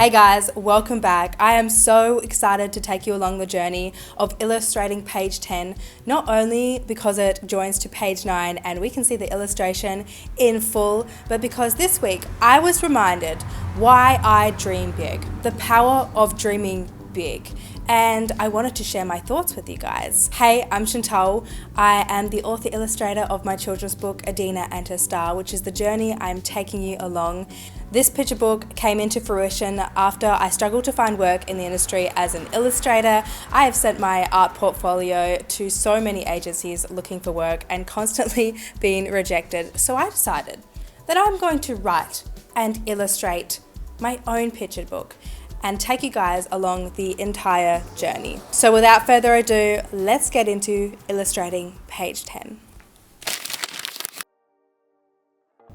Hey guys, welcome back. I am so excited to take you along the journey of illustrating page 10, not only because it joins to page 9 and we can see the illustration in full, but because this week I was reminded why I dream big, the power of dreaming big. And I wanted to share my thoughts with you guys. Hey, I'm Chantal. I am the author illustrator of my children's book, ADENA'S, which is the journey I'm taking you along. This picture book came into fruition after I struggled to find work in the industry as an illustrator. I have sent my art portfolio to so many agencies looking for work and constantly being rejected. So I decided that I'm going to write and illustrate my own picture book and take you guys along the entire journey. So without further ado, let's get into illustrating page 10.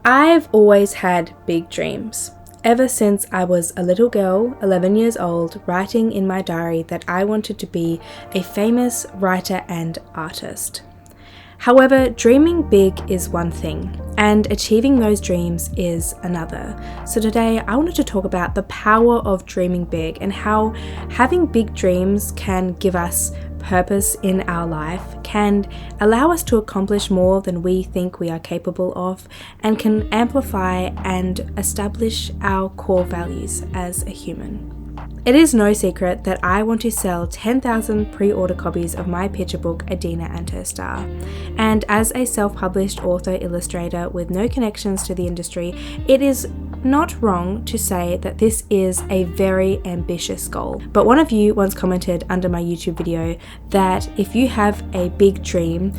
I've always had big dreams. Ever since I was a little girl, 11 years old, writing in my diary that I wanted to be a famous writer and artist. However, dreaming big is one thing, and achieving those dreams is another. So today I wanted to talk about the power of dreaming big and how having big dreams can give us purpose in our life, can allow us to accomplish more than we think we are capable of, and can amplify and establish our core values as a human. It is no secret that I want to sell 10,000 pre-order copies of my picture book, ADENA'S, and as a self-published author illustrator with no connections to the industry, it is not wrong to say that this is a very ambitious goal. But one of you once commented under my YouTube video that if you have a big dream,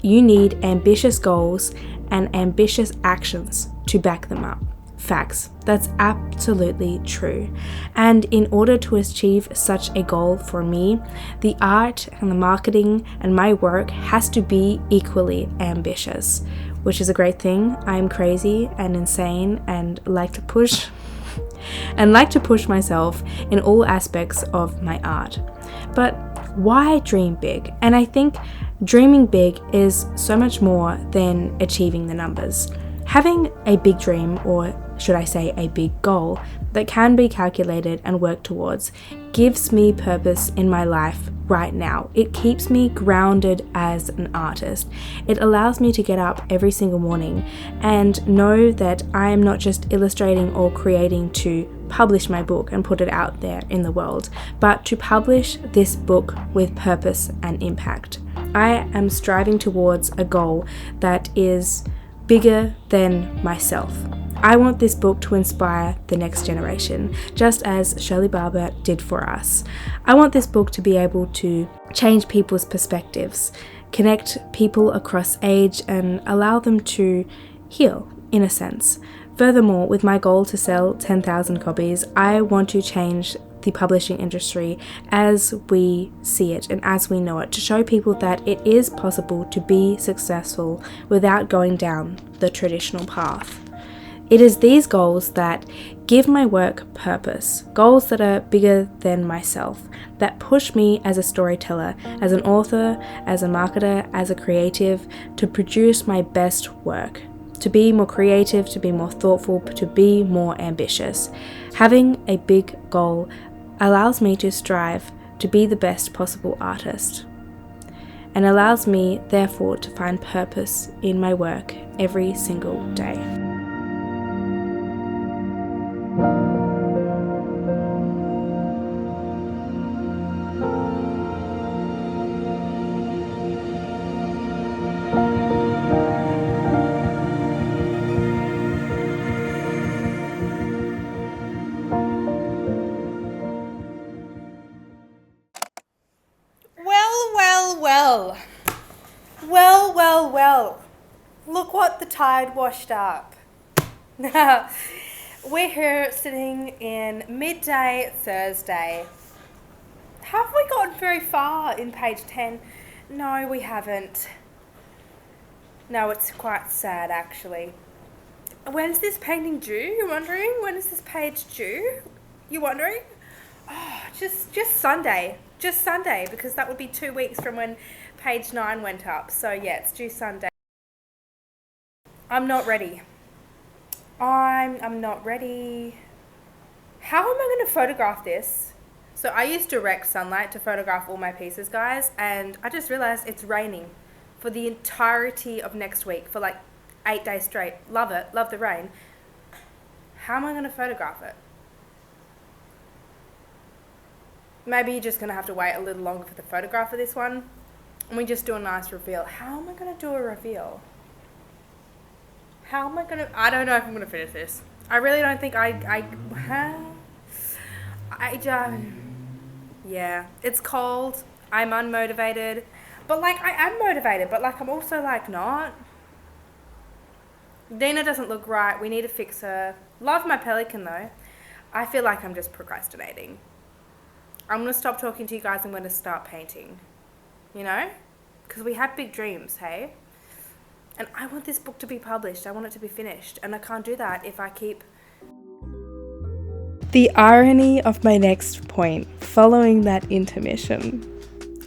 you need ambitious goals and ambitious actions to back them up. Facts. That's absolutely true. And in order to achieve such a goal for me, the art and the marketing and my work has to be equally ambitious, which is a great thing. I'm crazy and insane and like to push myself in all aspects of my art. But why dream big? And I think dreaming big is so much more than achieving the numbers. Having a big dream, or should I say a big goal, that can be calculated and worked towards gives me purpose in my life right now. It keeps me grounded as an artist. It allows me to get up every single morning and know that I am not just illustrating or creating to publish my book and put it out there in the world, but to publish this book with purpose and impact. I am striving towards a goal that is bigger than myself. I want this book to inspire the next generation, just as Shirley Barber did for us. I want this book to be able to change people's perspectives, connect people across age, and allow them to heal, in a sense. Furthermore, with my goal to sell 10,000 copies, I want to change the publishing industry as we see it and as we know it, to show people that it is possible to be successful without going down the traditional path. It is these goals that give my work purpose, goals that are bigger than myself, that push me as a storyteller, as an author, as a marketer, as a creative, to produce my best work, to be more creative, to be more thoughtful, to be more ambitious. Having a big goal allows me to strive to be the best possible artist, and allows me, therefore, to find purpose in my work every single day. Well. Look what the tide washed up. We're here sitting in midday Thursday. Have we gotten very far in page 10? No, we haven't. No, it's quite sad actually. When's this painting due? You're wondering? When is this page due? You're wondering? Oh, just Sunday. Just Sunday, because that would be 2 weeks from when page 9 went up. So yeah, it's due Sunday. I'm not ready. I'm not ready. How am I going to photograph this? So I use direct sunlight to photograph all my pieces, guys, and I just realized it's raining for the entirety of next week, for like 8 days straight. Love it, love the rain. How am I going to photograph it? Maybe you're just going to have to wait a little longer for the photograph of this one, and we just do a nice reveal. How am I going to do a reveal? How am I going to... I don't know if I'm going to finish this. I really don't think yeah, it's cold. I'm unmotivated. But, like, I am motivated, but, like, I'm also, like, not. Dina doesn't look right. We need to fix her. Love my pelican, though. I feel like I'm just procrastinating. I'm going to stop talking to you guys. I'm going to start painting. You know? Because we have big dreams, hey? And I want this book to be published. I want it to be finished. And I can't do that if I keep... The irony of my next point following that intermission.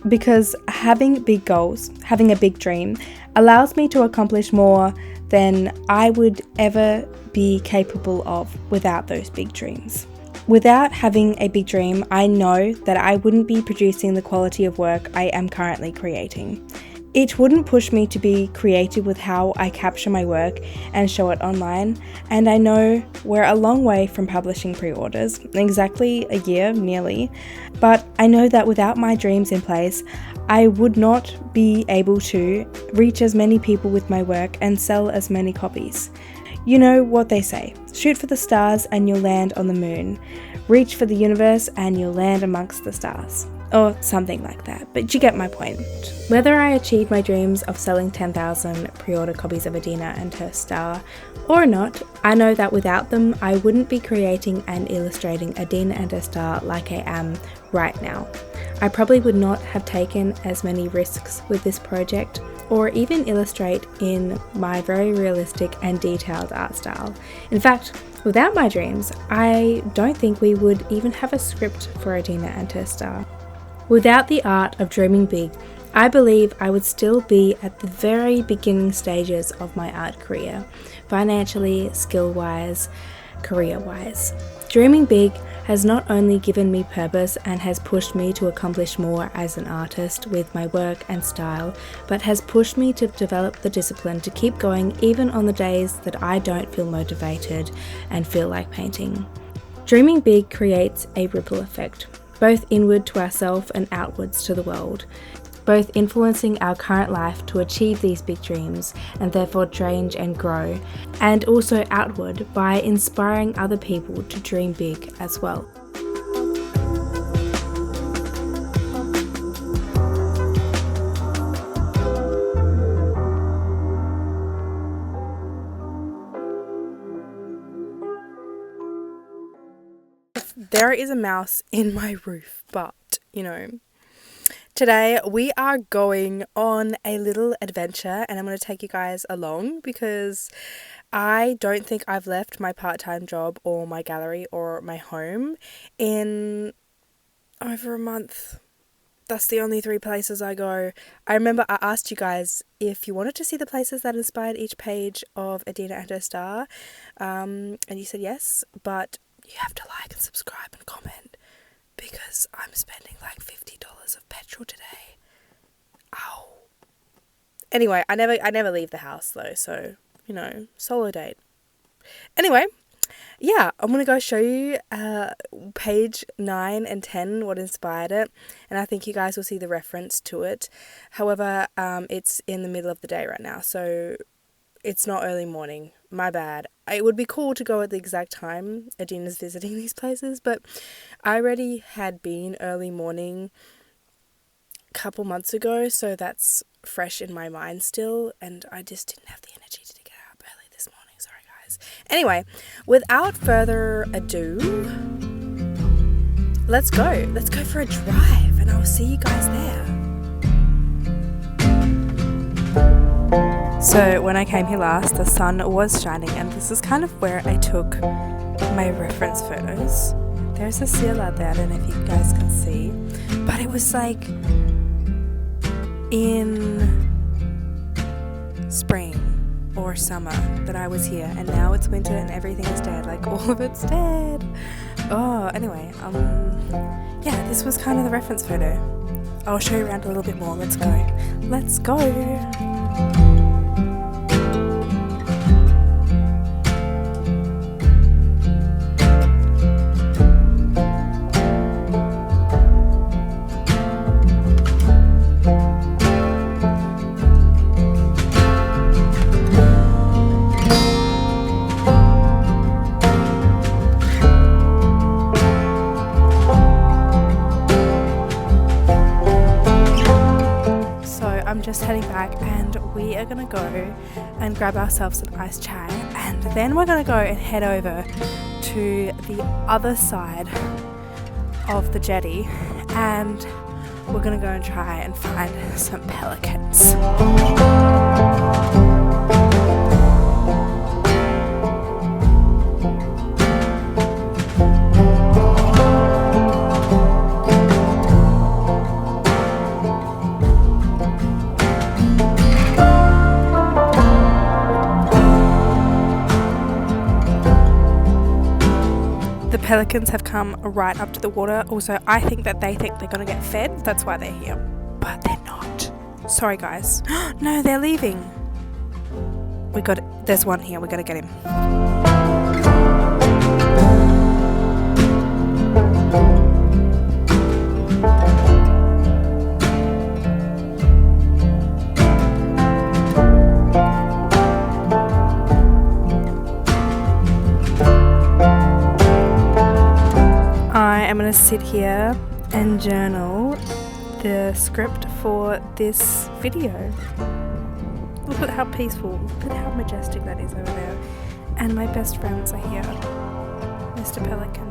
Because having big goals, having a big dream, allows me to accomplish more than I would ever be capable of without those big dreams. Without having a big dream, I know that I wouldn't be producing the quality of work I am currently creating. It wouldn't push me to be creative with how I capture my work and show it online, and I know we're a long way from publishing pre-orders, exactly a year nearly, but I know that without my dreams in place, I would not be able to reach as many people with my work and sell as many copies. You know what they say, shoot for the stars and you'll land on the moon, reach for the universe and you'll land amongst the stars. Or something like that, but you get my point. Whether I achieve my dreams of selling 10,000 pre-order copies of Adena and her star or not, I know that without them, I wouldn't be creating and illustrating Adena and her star like I am right now. I probably would not have taken as many risks with this project or even illustrate in my very realistic and detailed art style. In fact, without my dreams, I don't think we would even have a script for Adena and her star. Without the art of dreaming big, I believe I would still be at the very beginning stages of my art career, financially, skill-wise, career-wise. Dreaming big has not only given me purpose and has pushed me to accomplish more as an artist with my work and style, but has pushed me to develop the discipline to keep going even on the days that I don't feel motivated and feel like painting. Dreaming big creates a ripple effect, both inward to ourselves and outwards to the world, both influencing our current life to achieve these big dreams and therefore change and grow, and also outward by inspiring other people to dream big as well. There is a mouse in my roof, but, you know, today we are going on a little adventure and I'm going to take you guys along because I don't think I've left my part-time job or my gallery or my home in over a month. That's the only 3 places I go. I remember I asked you guys if you wanted to see the places that inspired each page of Adena and her star, and you said yes, but you have to like and subscribe and comment because I'm spending like $50 of petrol today. Ow. Anyway, I never leave the house though, so, you know, solo date. Anyway, yeah, I'm going to go show you page 9 and 10, what inspired it, and I think you guys will see the reference to it. However, it's in the middle of the day right now, so it's not early morning. My bad. It would be cool to go at the exact time Adena's visiting these places, but I already had been early morning a couple months ago, so that's fresh in my mind still, and I just didn't have the energy to get up early this morning. Sorry, guys. Anyway, without further ado, let's go. Let's go for a drive, and I'll see you guys there. So when I came here last, the sun was shining, and this is kind of where I took my reference photos. There's a seal out there, I don't know if you guys can see, but it was like in spring or summer that I was here, and now it's winter and everything is dead, like all of it's dead. Anyway, yeah, this was kind of the reference photo. I'll show you around a little bit more. Let's go. I'm just heading back and we are going to go and grab ourselves an iced chai, and then we're going to go and head over to the other side of the jetty and we're going to go and try and find some pelicans. Pelicans have come right up to the water. Also, I think that they think they're going to get fed. That's why they're here. But they're not. Sorry, guys. No, they're leaving. There's one here. We got to get him. I'm going to sit here and journal the script for this video. Look at how peaceful, look at how majestic that is over there. And my best friends are here. Mr. Pelican.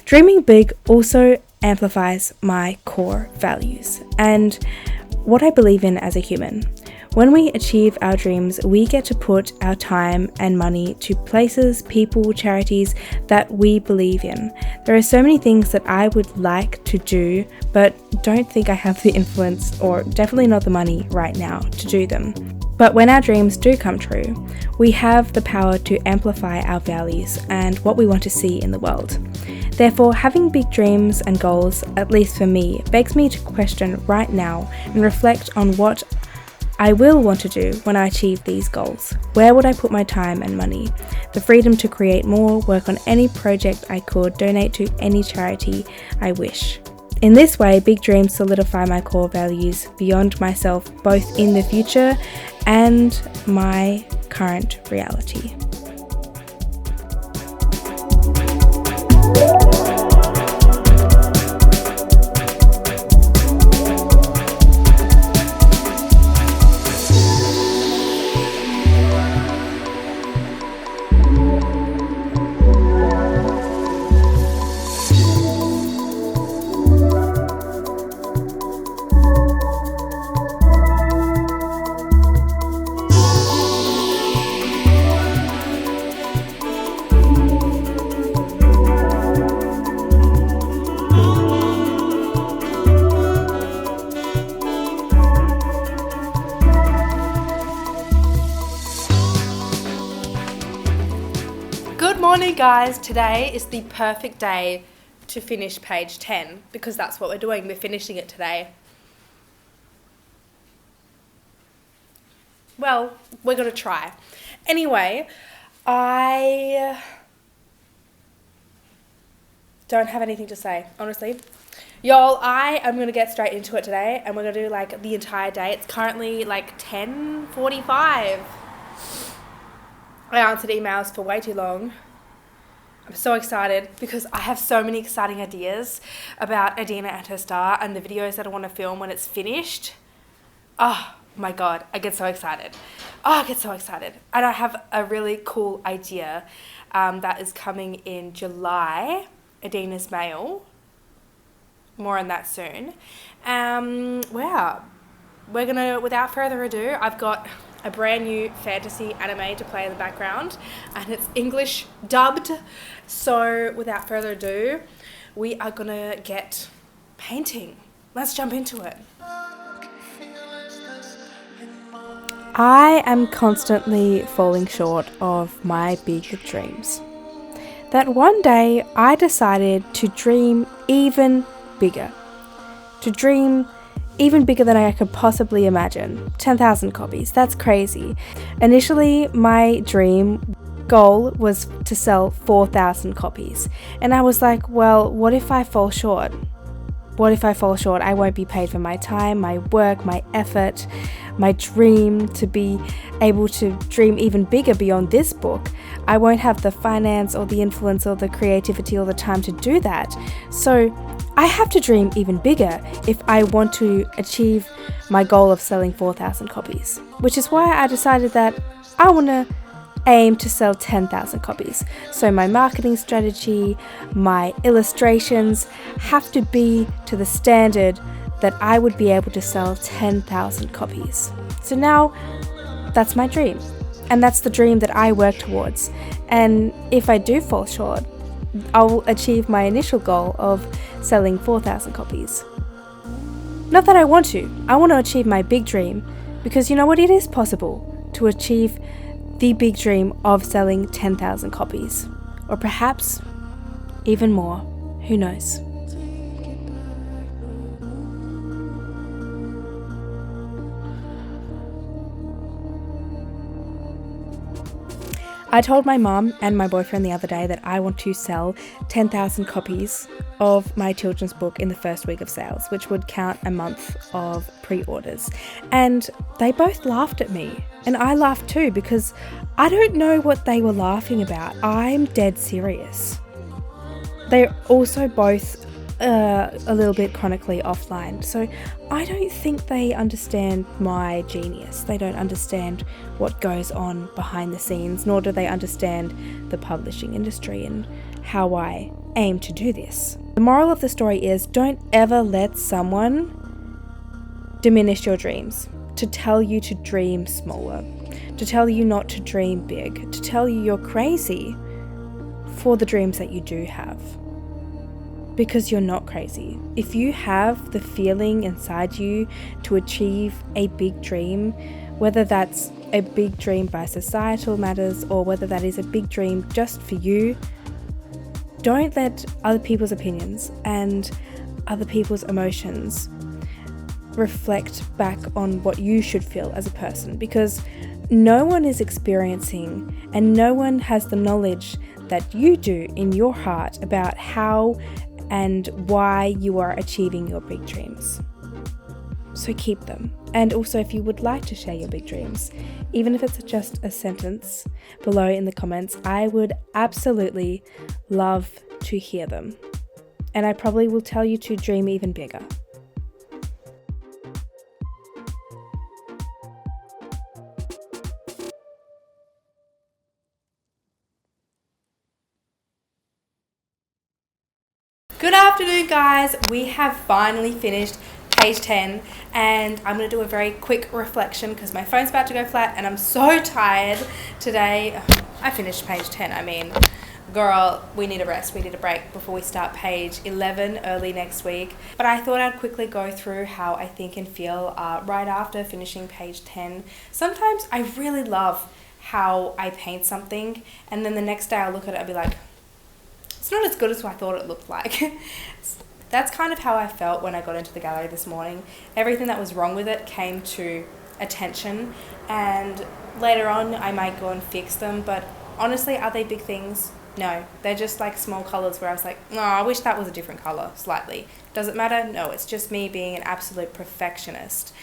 Dreaming big also amplifies my core values and what I believe in as a human. When we achieve our dreams, we get to put our time and money to places, people, charities that we believe in. There are so many things that I would like to do, but don't think I have the influence or definitely not the money right now to do them. But when our dreams do come true, we have the power to amplify our values and what we want to see in the world. Therefore, having big dreams and goals, at least for me, begs me to question right now and reflect on what I will want to do when I achieve these goals. Where would I put my time and money? The freedom to create more, work on any project I could, donate to any charity I wish. In this way, big dreams solidify my core values beyond myself, both in the future and my current reality. Good morning, guys. Today is the perfect day to finish page 10 because that's what we're doing. We're finishing it today. Well, we're going to try. Anyway, I don't have anything to say, honestly. Y'all, I am going to get straight into it today and we're going to do like the entire day. It's currently like 10:45. I answered emails for way too long. I'm so excited because I have so many exciting ideas about Adena and her star and the videos that I want to film when it's finished. Oh my God, I get so excited. Oh, I get so excited. And I have a really cool idea that is coming in July, Adena's Mail. More on that soon. Wow. We're gonna, without further ado, I've got a brand new fantasy anime to play in the background and it's English dubbed. So without further ado, we are gonna get painting. Let's jump into it. I am constantly falling short of my big dreams. That one day I decided to dream even bigger. To dream even bigger than I could possibly imagine. 10,000 copies, that's crazy. Initially, my dream goal was to sell 4,000 copies. And I was like, well, what if I fall short? What if I fall short? I won't be paid for my time, my work, my effort, my dream to be able to dream even bigger beyond this book. I won't have the finance or the influence or the creativity or the time to do that. So I have to dream even bigger if I want to achieve my goal of selling 4,000 copies, which is why I decided that I want to aim to sell 10,000 copies. So my marketing strategy, my illustrations have to be to the standard that I would be able to sell 10,000 copies. So now that's my dream, and that's the dream that I work towards. And if I do fall short, I'll achieve my initial goal of selling 4,000 copies. Not that I want to achieve my big dream, because you know what, it is possible to achieve the big dream of selling 10,000 copies, or perhaps even more, who knows. I told my mum and my boyfriend the other day that I want to sell 10,000 copies of my children's book in the first week of sales, which would count a month of pre-orders. And they both laughed at me, and I laughed too, because I don't know what they were laughing about. I'm dead serious. They're also both a little bit chronically offline, so I don't think they understand my genius. They don't understand what goes on behind the scenes, nor do they understand the publishing industry and how I aim to do this. The moral of the story is, don't ever let someone diminish your dreams, to tell you to dream smaller, to tell you not to dream big, to tell you you're crazy for the dreams that you do have. Because you're not crazy. If you have the feeling inside you to achieve a big dream, whether that's a big dream by societal matters or whether that is a big dream just for you, don't let other people's opinions and other people's emotions reflect back on what you should feel as a person, because no one is experiencing and no one has the knowledge that you do in your heart about how and why you are achieving your big dreams. So keep them. And also, if you would like to share your big dreams, even if it's just a sentence below in the comments, I would absolutely love to hear them. And I probably will tell you to dream even bigger. Good afternoon, guys. We have finally finished page 10 and I'm going to do a very quick reflection because my phone's about to go flat and I'm so tired today. I finished page 10. I mean, girl, we need a rest. We need a break before we start page 11 early next week. But I thought I'd quickly go through how I think and feel right after finishing page 10. Sometimes I really love how I paint something and then the next day I'll look at it and be like, it's not as good as I thought it looked like. That's kind of how I felt when I got into the gallery this morning. Everything that was wrong with it came to attention, and later on I might go and fix them, but honestly, are they big things? No, they're just like small colours where I was like, no, I wish that was a different colour slightly. Does it matter? No, it's just me being an absolute perfectionist.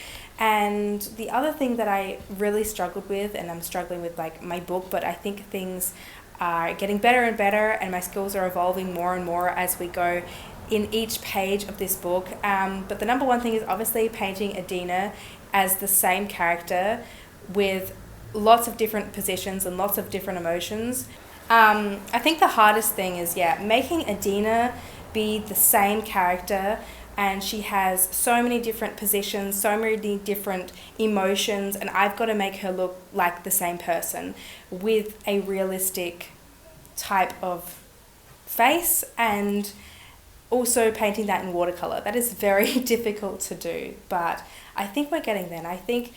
And the other thing that I really struggled with, and I'm struggling with like my book, but I think things are getting better and better, and my skills are evolving more and more as we go in each page of this book. But the number one thing is obviously painting ADENA as the same character with lots of different positions and lots of different emotions. I think the hardest thing is, making ADENA be the same character, and she has so many different positions, so many different emotions, and I've got to make her look like the same person with a realistic type of face, and also painting that in watercolor. That is very difficult to do, but I think we're getting there. And I think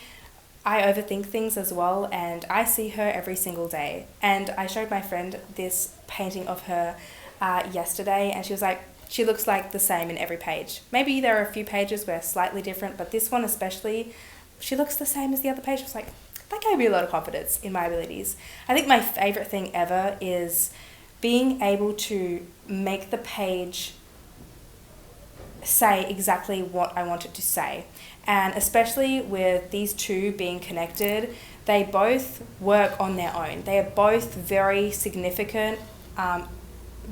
I overthink things as well, and I see her every single day. And I showed my friend this painting of her yesterday, and she was like, she looks like the same in every page. Maybe there are a few pages where slightly different, but this one especially, she looks the same as the other page. I was like, that gave me a lot of confidence in my abilities. I think my favorite thing ever is being able to make the page say exactly what I want it to say. And especially with these two being connected, they both work on their own. They are both very significant,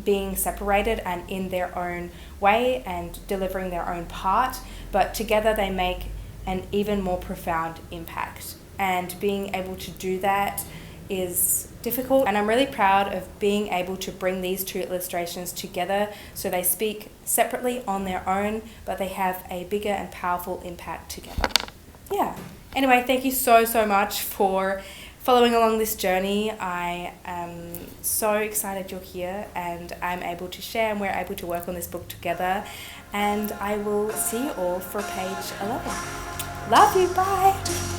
being separated and in their own way and delivering their own part, but together they make an even more profound impact. And being able to do that is difficult, and I'm really proud of being able to bring these two illustrations together so they speak separately on their own, but they have a bigger and powerful impact together. Anyway, thank you so much for following along this journey. I am so excited you're here and I'm able to share, and we're able to work on this book together, and I will see you all for page 11. Love you, bye!